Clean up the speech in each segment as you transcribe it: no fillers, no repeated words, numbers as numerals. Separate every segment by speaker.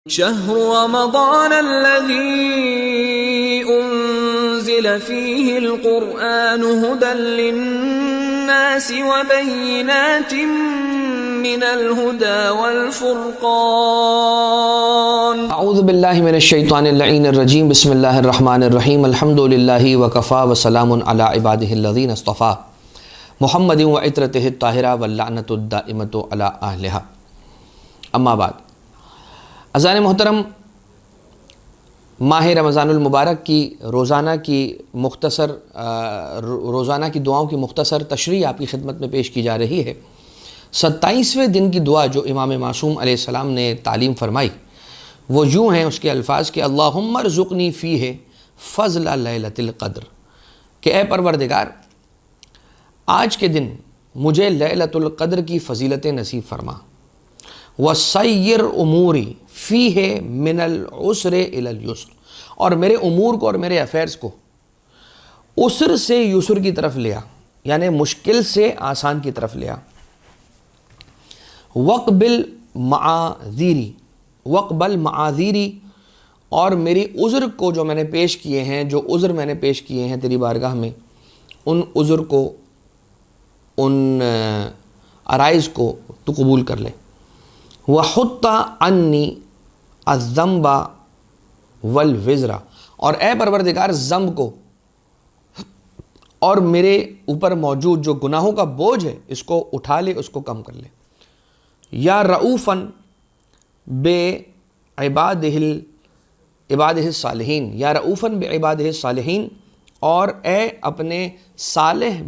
Speaker 1: شهر رمضان الذي أنزل فيه القرآن هدى للناس وبينات من الهدى والفرقان
Speaker 2: اعوذ باللہ من الشیطان اللعین الرجیم بسم اللہ الرحمن الرحیم الحمد للہ وکفا وسلام علی عبادہ الذین اصطفیٰ محمد وعطرتہ الطاہرہ واللعنۃ الدائمۃ علی اہلہا اما بعد۔ اذان محترم، ماہ رمضان المبارک کی روزانہ کی دعاؤں کی مختصر تشریح آپ کی خدمت میں پیش کی جا رہی ہے۔ 27ویں دن کی دعا جو امام معصوم علیہ السلام نے تعلیم فرمائی وہ یوں ہیں، اس کے الفاظ کہ اللہم ارزقنی فیہ فضل لیلۃ القدر، کہ اے پروردگار آج کے دن مجھے لیلۃ القدر کی فضیلت نصیب فرما، وَسَيِّرْ أُمُورِ فِيهِ مِنَ الْعُسْرِ إِلَى الْيُسْرِ، اور میرے امور کو اور میرے افیئرز کو عسر سے یسر کی طرف لیا، یعنی مشکل سے آسان کی طرف لیا۔ وَقْبِلْ مَعَاذِيرِ، اور میری عذر کو جو میں نے پیش کیے ہیں، جو عذر میں نے پیش کیے ہیں تیری بارگاہ میں، ان عذر کو، ان عرائض کو تو قبول کر لے۔ وَحُطَّ عَنِّي الذَّنبَ وَالْوِزْرَ، اور اے پروردگار ذنب کو اور میرے اوپر موجود جو گناہوں کا بوجھ ہے اس کو اٹھا لے، اس کو کم کر لے۔ یا رؤوفاً بعبادہ الصالحین، یا رؤوفاً بعبادہ الصالحین، اور اے اپنے صالح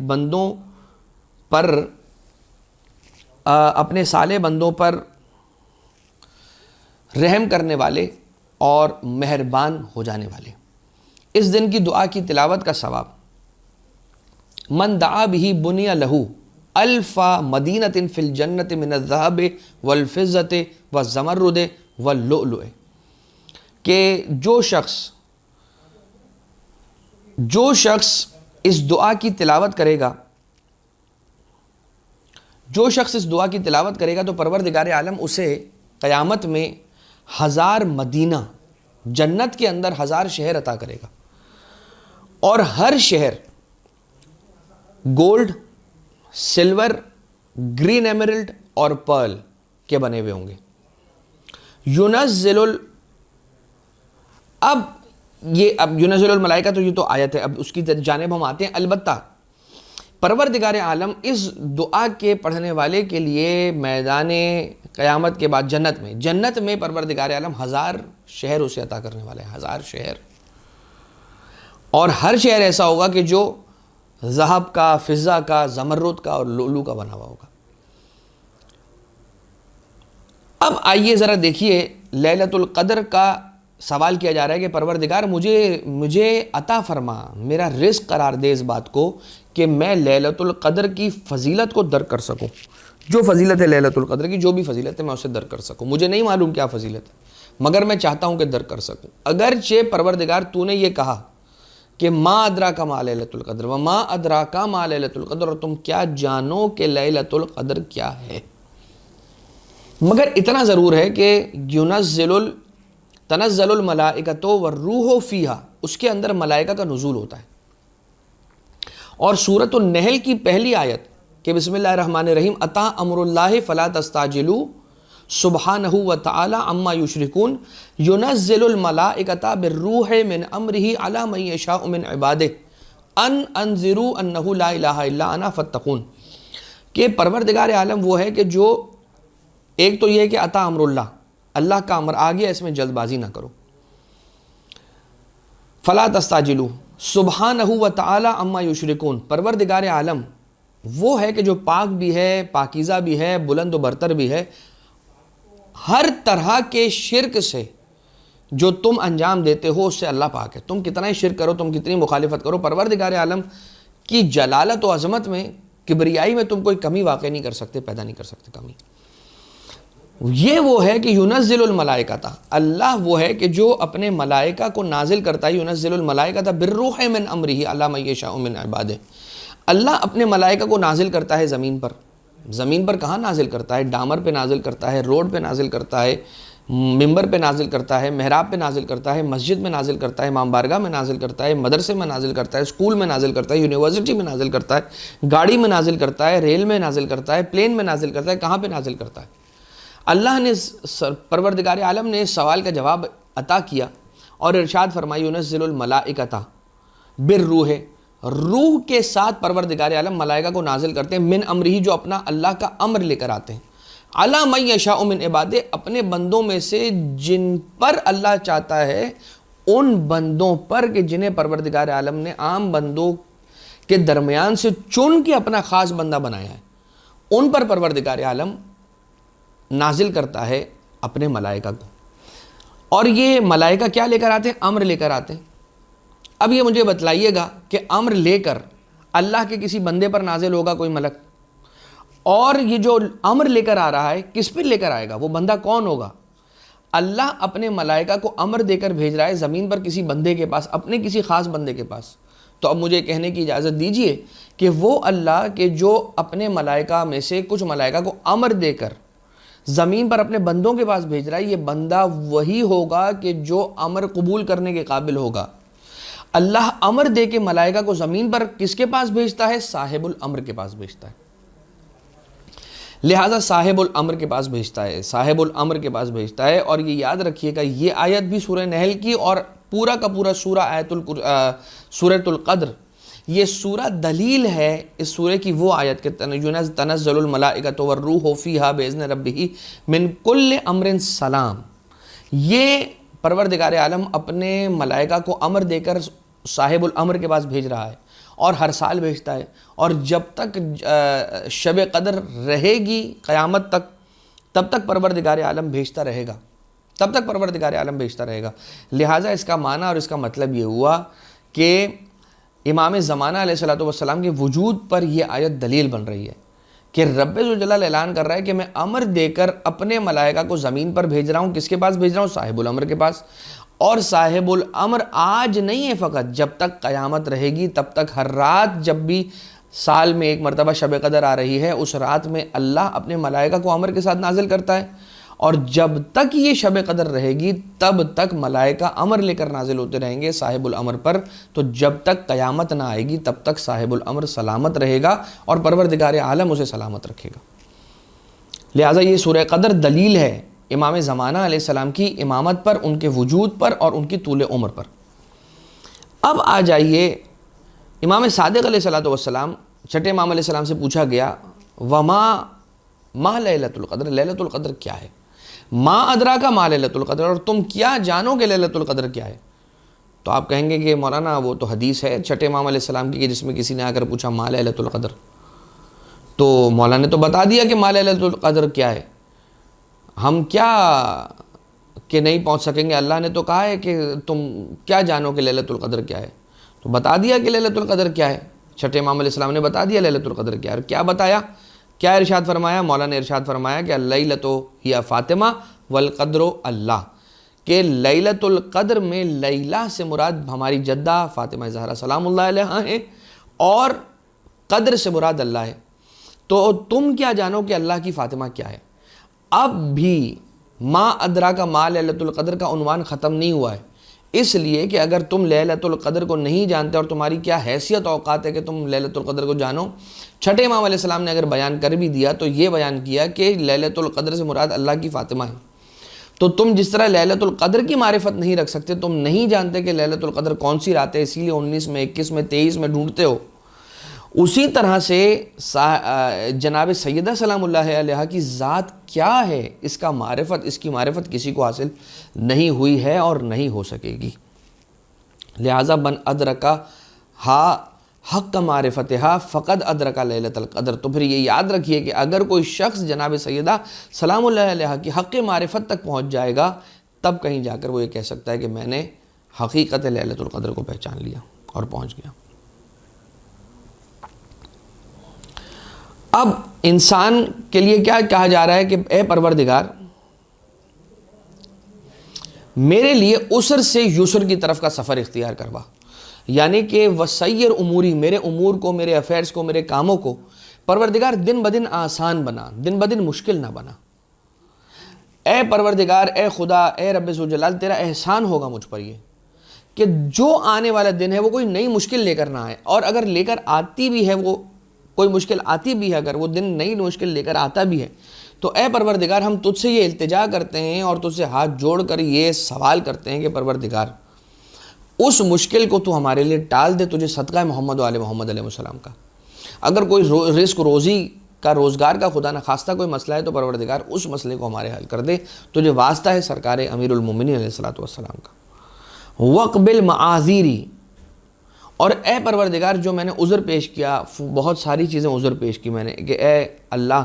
Speaker 2: بندوں پر رحم کرنے والے اور مہربان ہو جانے والے۔ اس دن کی دعا کی تلاوت کا ثواب من دعا بہ بنی لہ الف مدینۃ فی الجنۃ من الذہب والفضۃ والزمرد واللؤلؤ، کہ جو شخص اس دعا کی تلاوت کرے گا تو پروردگار عالم اسے قیامت میں 1000 مدینہ، جنت کے اندر 1000 شہر عطا کرے گا، اور ہر شہر گولڈ، سلور، گرین ایمرلڈ اور پرل کے بنے ہوئے ہوں گے۔ اب ينزل الملائکہ، تو یہ تو آیت ہے، اب اس کی جانب ہم آتے ہیں۔ البتہ پروردگار عالم اس دعا کے پڑھنے والے کے لیے میدان قیامت کے بعد جنت میں پروردگار عالم 1000 شہر اسے عطا کرنے والے ہیں، 1000 شہر، اور ہر شہر ایسا ہوگا کہ جو ذہب کا، فضہ کا، زمرد کا اور لؤلؤ کا بنا ہوا ہوگا۔ اب آئیے ذرا دیکھیے، لیلۃ القدر کا سوال کیا جا رہا ہے کہ پروردگار مجھے عطا فرما، میرا رزق قرار دے اس بات کو کہ میں لیلۃ القدر کی فضیلت کو درک کر سکوں، جو فضیلت ہے لیلۃ القدر کی، جو بھی فضیلت ہے میں اسے درک کر سکوں۔ مجھے نہیں معلوم کیا فضیلت ہے، مگر میں چاہتا ہوں کہ درک کر سکوں۔ اگرچہ پروردگار تو نے یہ کہا کہ ما ادراک ما لیلۃ القدر وما ادراک ما لیلۃ القدر، اور تم کیا جانو کہ لیلۃ القدر کیا ہے، مگر اتنا ضرور ہے کہ تنزل الملائکۃ والروح فیہا، اس کے اندر ملائکہ کا نزول ہوتا ہے۔ اور سورۃ النحل کی پہلی آیت کہ بسم اللہ الرحمن الرحیم اتی امر اللہ فلا تستعجلوا سبحانہ وتعالی عما یشرکون ینزل الملائکۃ بالروح من امرہ علی من یشاء من عبادہ ان انذروا انہ لا الہ الا انا فاتقون، کہ پروردگار عالم وہ ہے کہ جو، ایک تو یہ ہے کہ اتی امر اللہ کا امر آ گیا، اس میں جلد بازی نہ کرو۔ فلا تستعجلوا سبحانہ وتعالی عما یشرکون، پروردگار عالم وہ ہے کہ جو پاک بھی ہے، پاکیزہ بھی ہے، بلند و برتر بھی ہے، ہر طرح کے شرک سے جو تم انجام دیتے ہو اس سے اللہ پاک ہے۔ تم کتنا ہی شرک کرو، تم کتنی مخالفت کرو، پروردگار عالم کی جلالت و عظمت میں، کبریائی میں تم کوئی کمی واقع نہیں کر سکتے، پیدا نہیں کر سکتے کمی۔ یہ وہ ہے کہ ینزل الملائکۃ، اللہ وہ ہے کہ جو اپنے ملائکہ کو نازل کرتا ہے، ینزل الملائکۃ بالروح من امرہ علی من یشاء من عبادہ، اللہ اپنے ملائکہ کو نازل کرتا ہے زمین پر کہاں نازل کرتا ہے؟ ڈامر پہ نازل کرتا ہے، روڈ پہ نازل کرتا ہے، ممبر پہ نازل کرتا ہے، محراب پہ نازل کرتا ہے، مسجد میں نازل کرتا ہے، امام بارگاہ میں نازل کرتا ہے، مدرسے میں نازل کرتا ہے، اسکول میں نازل کرتا ہے، یونیورسٹی میں نازل کرتا ہے، گاڑی میں نازل کرتا ہے، ریل میں نازل کرتا ہے، پلین میں نازل کرتا ہے، کہاں پہ نازل کرتا ہے؟ اللہ نے پروردگار عالم نے اس سوال کا جواب عطا کیا اور ارشاد فرمائی ینزل الملائکۃ بالروح، روح کے ساتھ پروردگار عالم ملائکہ کو نازل کرتے ہیں، من امرہ، جو اپنا اللہ کا امر لے کر آتے ہیں، علی من یشاء من عبادہ، اپنے بندوں میں سے جن پر اللہ چاہتا ہے ان بندوں پر کہ جنہیں پروردگار عالم نے عام بندوں کے درمیان سے چن کے اپنا خاص بندہ بنایا ہے، ان پر پروردگار عالم نازل کرتا ہے اپنے ملائکہ کو۔ اور یہ ملائکہ کیا لے کر آتے ہیں؟ امر لے کر آتے ہیں۔ اب یہ مجھے بتلائیے گا کہ امر لے کر اللہ کے کسی بندے پر نازل ہوگا کوئی ملک، اور یہ جو امر لے کر آ رہا ہے کس پہ لے کر آئے گا؟ وہ بندہ کون ہوگا؟ اللہ اپنے ملائکہ کو امر دے کر بھیج رہا ہے زمین پر کسی بندے کے پاس، اپنے کسی خاص بندے کے پاس۔ تو اب مجھے کہنے کی اجازت دیجئے کہ وہ اللہ کہ جو اپنے ملائکہ میں سے کچھ ملائکہ کو امر دے کر زمین پر اپنے بندوں کے پاس بھیج رہا ہے، یہ بندہ وہی ہوگا کہ جو امر قبول کرنے کے قابل ہوگا۔ اللہ امر دے کے ملائکہ کو زمین پر کس کے پاس بھیجتا ہے؟ صاحب الامر کے پاس بھیجتا ہے۔ لہٰذا صاحب الامر کے پاس بھیجتا ہے، صاحب الامر کے پاس بھیجتا ہے۔ اور یہ یاد رکھیے گا، یہ آیت بھی سورہ نحل کی اور پورا کا پورا سورۃ القدر، یہ سورہ دلیل ہے اس سورہ کی وہ آیت کہ تنزل الملائکۃ والروح فیہا باذن ربہ من کل امر سلام۔ یہ پروردگار عالم اپنے ملائکہ کو امر دے کر صاحب الامر کے پاس بھیج رہا ہے، اور ہر سال بھیجتا ہے، اور جب تک شب قدر رہے گی قیامت تک، تب تک پروردگار عالم بھیجتا رہے گا، تب تک پروردگار عالم بھیجتا رہے گا۔ لہٰذا اس کا معنی اور اس کا مطلب یہ ہوا کہ امام زمانہ علیہ الصلوۃ والسلام کے وجود پر یہ آیت دلیل بن رہی ہے کہ رب ذوالجلال اعلان کر رہا ہے کہ میں امر دے کر اپنے ملائکہ کو زمین پر بھیج رہا ہوں۔ کس کے پاس بھیج رہا ہوں؟ صاحب الامر کے پاس۔ اور صاحب الامر آج نہیں ہے فقط، جب تک قیامت رہے گی تب تک ہر رات، جب بھی سال میں ایک مرتبہ شب قدر آ رہی ہے، اس رات میں اللہ اپنے ملائکہ کو امر کے ساتھ نازل کرتا ہے، اور جب تک یہ شب قدر رہے گی تب تک ملائکہ امر لے کر نازل ہوتے رہیں گے صاحب الامر پر۔ تو جب تک قیامت نہ آئے گی تب تک صاحب الامر سلامت رہے گا اور پروردگار عالم اسے سلامت رکھے گا۔ لہٰذا یہ سورہ قدر دلیل ہے امام زمانہ علیہ السلام کی امامت پر، ان کے وجود پر اور ان کی طول عمر پر۔ اب آ جائیے امام صادق علیہ السلام، چھٹے امام علیہ السلام سے پوچھا گیا ما لیلۃ القدر، لیلۃ القدر کیا ہے؟ ما ادراک ما لیلۃ القدر، اور تم کیا جانو کہ لیلۃ القدر کیا ہے؟ تو آپ کہیں گے کہ مولانا وہ تو حدیث ہے چھٹے امام علیہ السلام کی کہ جس میں کسی نے آ کر پوچھا ما لیلۃ القدر، تو مولانا نے تو بتا دیا کہ ما لیلۃ القدر کیا ہے، ہم کیا کہ نہیں پہنچ سکیں گے؟ اللہ نے تو کہا ہے کہ تم کیا جانو کہ لیلۃ القدر کیا ہے، تو بتا دیا کہ لیلۃ القدر کیا ہے۔ چھٹے امام علیہ السلام نے بتا دیا لیلۃ القدر کیا ہے۔ اور کیا بتایا؟ کیا ارشاد فرمایا؟ مولانا نے ارشاد فرمایا کہ اللیلۃ ہی فاطمہ والقدر اللہ، کہ لیلۃ القدر میں لیلہ سے مراد ہماری جدہ فاطمہ زہرا سلام اللہ علیہا ہے، اور قدر سے مراد اللہ ہے۔ تو تم کیا جانو کہ اللہ کی فاطمہ کیا ہے؟ اب بھی ما ادراک ما لیلۃ القدر کا عنوان ختم نہیں ہوا ہے، اس لیے کہ اگر تم لیلۃ القدر کو نہیں جانتے اور تمہاری کیا حیثیت اوقات ہے کہ تم لیلۃ القدر کو جانو، چھٹے امام علیہ السلام نے اگر بیان کر بھی دیا تو یہ بیان کیا کہ لیلۃ القدر سے مراد اللہ کی فاطمہ ہے۔ تو تم جس طرح لیلۃ القدر کی معرفت نہیں رکھ سکتے، تم نہیں جانتے کہ لیلۃ القدر کون سی رات ہے، اسی لیے 19 میں 21 میں 23 میں ڈھونڈتے ہو، اسی طرح سے جناب سیدہ سلام اللہ علیہا کی ذات کیا ہے، اس کی معرفت کسی کو حاصل نہیں ہوئی ہے اور نہیں ہو سکے گی۔ لہٰذا من ادرکا حق معرفتہا فقد ادرکا لیلۃ القدر۔ تو پھر یہ یاد رکھیے کہ اگر کوئی شخص جناب سیدہ سلام اللہ علیہا کی حق معرفت تک پہنچ جائے گا، تب کہیں جا کر وہ یہ کہہ سکتا ہے کہ میں نے حقیقت لیلۃ القدر کو پہچان لیا اور پہنچ گیا۔ اب انسان کے لیے کیا کہا جا رہا ہے کہ اے پروردگار، میرے لیے عسر سے یسر کی طرف کا سفر اختیار کروا، یعنی کہ وسیر اموری، میرے امور کو، میرے افیئرز کو، میرے کاموں کو پروردگار دن بدن آسان بنا، دن بدن مشکل نہ بنا۔ اے پروردگار، اے خدا، اے رب ذوالجلال، تیرا احسان ہوگا مجھ پر یہ کہ جو آنے والا دن ہے وہ کوئی نئی مشکل لے کر نہ آئے، اور اگر لے کر آتی بھی ہے، وہ کوئی مشکل آتی بھی ہے، اگر وہ دن نئی مشکل لے کر آتا بھی ہے، تو اے پروردگار ہم تجھ سے یہ التجا کرتے ہیں اور تجھ سے ہاتھ جوڑ کر یہ سوال کرتے ہیں کہ پروردگار اس مشکل کو تو ہمارے لیے ٹال دے، تجھے صدقہ محمد و آل محمد علیہ السلام کا۔ اگر کوئی رزق روزی کا، روزگار کا خدا نخواستہ کوئی مسئلہ ہے تو پروردگار اس مسئلے کو ہمارے حل کر دے، تجھے واسطہ ہے سرکار امیر المومنین علیہ السلام کا۔ وقبل معاذیری، اور اے پروردگار جو میں نے عذر پیش کیا، بہت ساری چیزیں عذر پیش کی میں نے کہ اے اللہ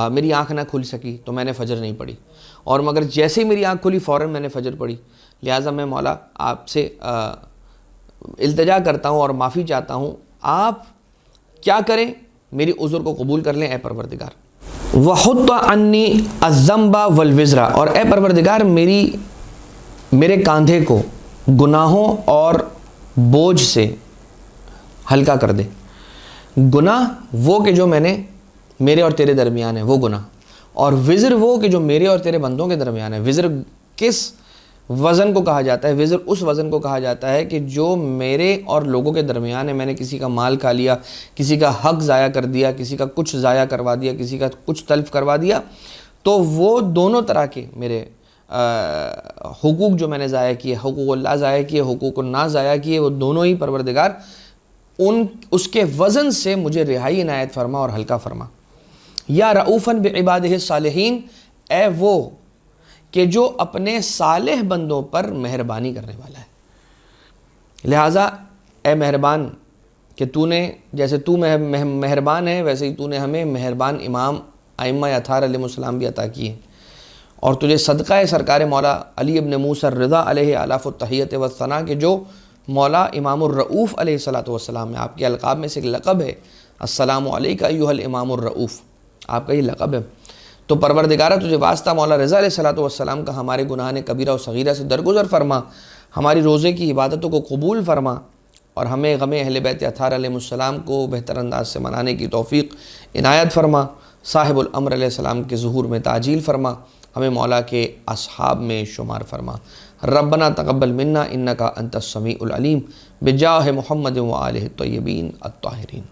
Speaker 2: میری آنکھ نہ کھل سکی تو میں نے فجر نہیں پڑھی، اور مگر جیسے ہی میری آنکھ کھلی فوراً میں نے فجر پڑھی، لہٰذا میں مولا آپ سے التجا کرتا ہوں اور معافی چاہتا ہوں، آپ کیا کریں، میری عذر کو قبول کر لیں اے پروردگار۔ وَحُطَّ عَنِّي الذَّنْبَ وَالْوِزْرَ، اور اے پروردگار میرے کاندھے کو گناہوں اور بوجھ سے ہلکا کر دے۔ گناہ وہ کہ جو میرے اور تیرے درمیان ہے وہ گناہ، اور وزر وہ کہ جو میرے اور تیرے بندوں کے درمیان ہے۔ وزر کس وزن کو کہا جاتا ہے؟ وزر اس وزن کو کہا جاتا ہے کہ جو میرے اور لوگوں کے درمیان ہے، میں نے کسی کا مال کھا لیا، کسی کا حق ضائع کر دیا، کسی کا کچھ ضائع کروا دیا، کسی کا کچھ تلف کروا دیا، تو وہ دونوں طرح کے میرے حقوق جو میں نے ضائع کیے، حقوق اللہ ضائع کیے، حقوق الناس ضائع کیے، وہ دونوں ہی پروردگار اس کے وزن سے مجھے رہائی عنایت فرما اور ہلکا فرما۔ یا رؤوفاً بعبادہ الصالحین، اے وہ کہ جو اپنے صالح بندوں پر مہربانی کرنے والا ہے۔ لہٰذا اے مہربان کہ تو نے جیسے تو مہربان ہے، ویسے ہی تو نے ہمیں مہربان امام ائمہ اطہار علیہ السلام بھی عطا کیے، اور تجھے صدقہ ہے سرکار مولا علی ابن موسیٰ الرضا علیہ آلاف التحیت والثناء کہ جو مولا امام الرؤوف علیہ السلام ہے، آپ کے القاب میں سے ایک لقب ہے السلام علیکہ ایھا الامام الرؤوف، آپ کا یہ لقب ہے۔ تو پروردگارہ تجھے واسطہ مولا رضا علیہ السلام کا ہمارے گناہ کبیرہ و صغیرہ سے درگزر فرما، ہماری روزے کی عبادتوں کو قبول فرما، اور ہمیں غم اہل بیت اطہار علیہ السلام کو بہتر انداز سے منانے کی توفیق عنایت فرما، صاحب الامر علیہ السلام کے ظہور میں تعجیل فرما، ہمیں مولا کے اصحاب میں شمار فرما۔ ربنا تقبل منا انکا انت السمیع العلیم، بجاہ محمد و آلہ الطیبین الطاہرین۔